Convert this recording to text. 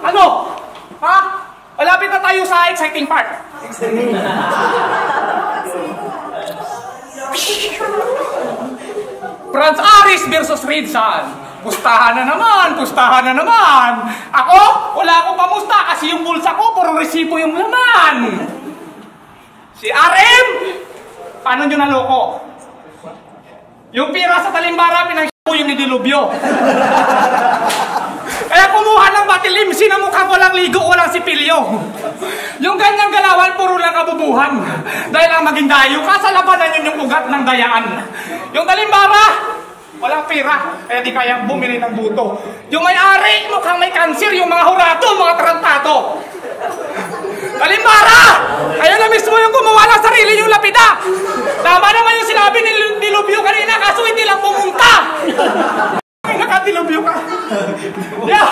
Ano? Ha? Malapit na tayo sa exciting part. Franz Aris versus Rizal. Pustahan na naman, pustahan na naman. Ako, wala akong pamusta kasi yung bulsa ko, puro resibo yung laman. Si RM, paano nyo naloko? Yung pira sa talimbara, pinang yung nidilubyo. Kaya kumuha ng batilim, sinamukha ko lang ligo, walang sipilyo. Yung ganyang galawan, puro lang kabubuhan. Dahil ang maging dayo, kasalabanan yun yung ugat ng dayaan. Yung talimbara, walang pira, kaya di kayang bumili ng buto. Yung may-ari, mukhang may kanser, yung mga hurato, mga tarantato. Talimbara! Kaya na mismo yung gumawa ng sarili yung lapida. Tama naman yung sinabi ni Dilubyo kanina, kaso hindi lang pumunta. Ay, nakadilubyo ka. Yeah.